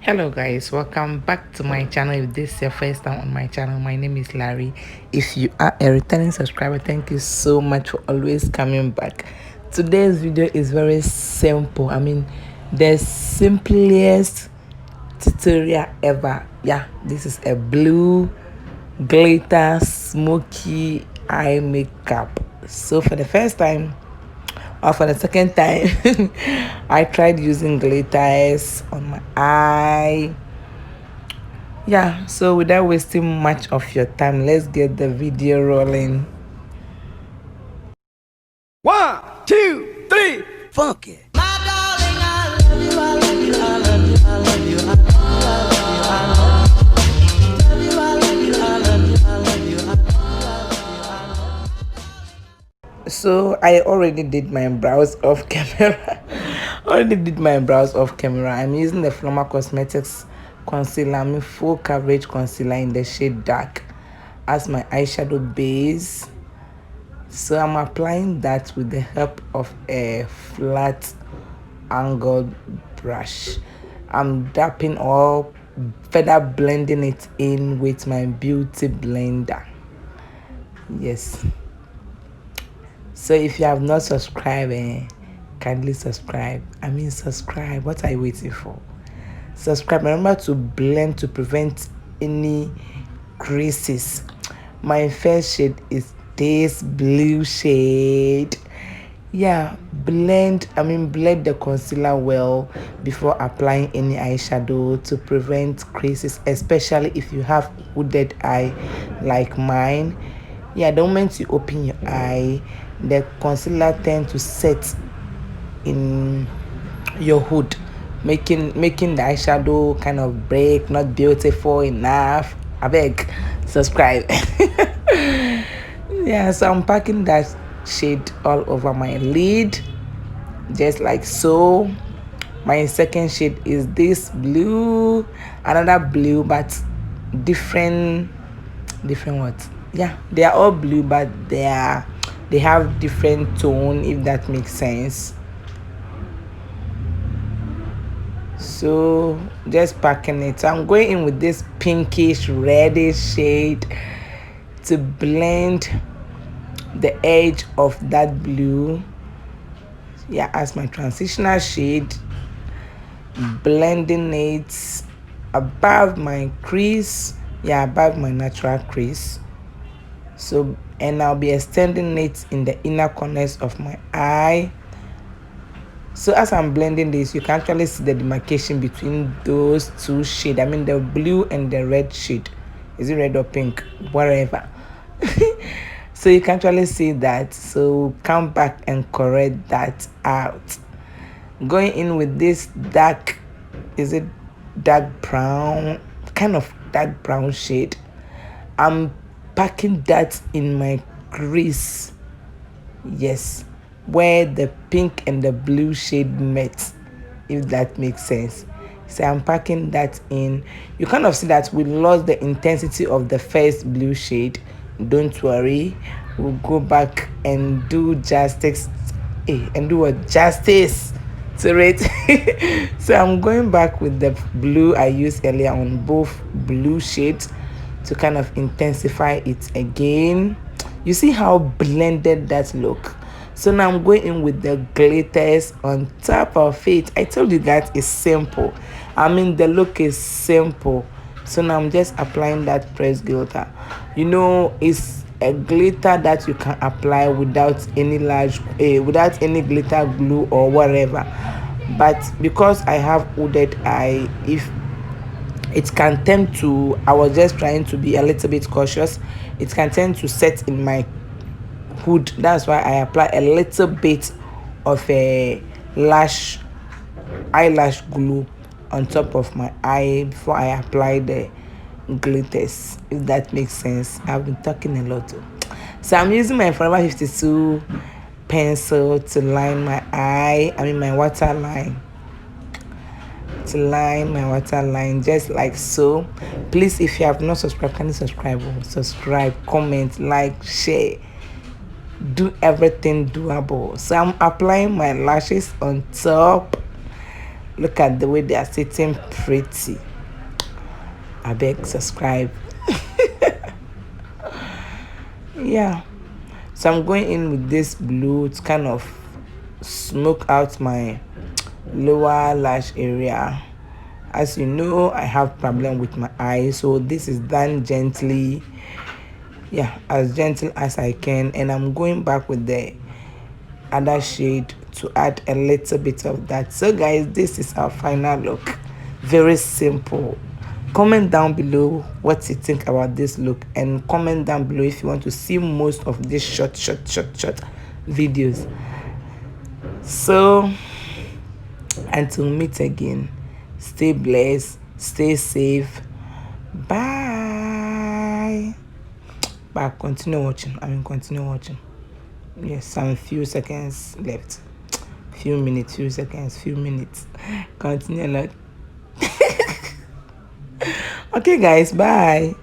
Hello guys, welcome back to my channel. If this is your first time on my channel, my name is Larry. If you are a returning subscriber, thank you so much for always coming back. Today's video is very simple. The simplest tutorial ever. Yeah, this is a blue glitter smoky eye makeup. So for the first time or for the second time, I tried using glitters on my eye. Yeah, so without wasting much of your time, let's get the video rolling. One, two, three, funky. So I already did my brows off camera. I'm using the Flormar Cosmetics concealer, full coverage concealer in the shade dark as my eyeshadow base. So I'm applying that with the help of a flat angled brush. I'm dapping or further blending it in with my beauty blender. Yes. So if you have not subscribed, kindly subscribe. Subscribe. What are you waiting for? Subscribe. Remember to blend to prevent any creases. My first shade is this blue shade. Yeah, blend the concealer well before applying any eyeshadow to prevent creases, especially if you have hooded eye like mine. Yeah, the moment you open your eye, the concealer tends to set in your hood, making the eyeshadow kind of break, not beautiful enough. I beg, subscribe. Yeah, so I'm packing that shade all over my lid, just like so. My second shade is this blue, another blue, but different what? Yeah, they are all blue, but they have different tone, if that makes sense. So just packing it. So I'm going in with this pinkish reddish shade to blend the edge of that blue, yeah, as my transitional shade, blending it above my crease, yeah, above my natural crease. So, and I'll be extending it in the inner corners of my eye. So as I'm blending this, you can actually see the demarcation between those two shades. The blue and the red shade. Is it red or pink? Whatever. So you can actually see that. So come back and correct that out. Going in with this dark, is it dark brown? Kind of dark brown shade. I'm packing that in my crease. Yes, where the pink and the blue shade met, if that makes sense. So I'm packing that in. You kind of see that we lost the intensity of the first blue shade. Don't worry, we'll go back and do justice, and do what justice to it. So I'm going back with the blue I used earlier on both blue shades to kind of intensify it again. You see how blended that look. So now I'm going in with the glitters on top of it. I told you that is simple. The look is simple. So now I'm just applying that pressed glitter. It's a glitter that you can apply without any without any glitter glue or whatever. But because I have hooded eye, if it can tend to, I was just trying to be a little bit cautious, it can tend to set in my hood. That's why I apply a little bit of a eyelash glue on top of my eye before I apply the glitters, if that makes sense. I've been talking a lot too. So I'm using my Forever 52 pencil to line my eye, my waterline, just like so. Please, if you have not subscribed, can you subscribe, comment, like, share, do everything doable. So I'm applying my lashes on top Look at the way they are sitting pretty. I beg, subscribe. Yeah, so I'm going in with this blue to kind of smoke out my lower lash area. As you know, I have problem with my eyes, so this is done gently, yeah, as gentle as I can. And I'm going back with the other shade to add a little bit of that. So guys, this is our final look. Very simple. Comment down below what you think about this look, and comment down below if you want to see most of these short videos. So until we meet again, stay blessed, stay safe, bye. But continue watching. Continue watching. Yes, some few seconds left, few minutes, few minutes. Continue. Okay guys, bye.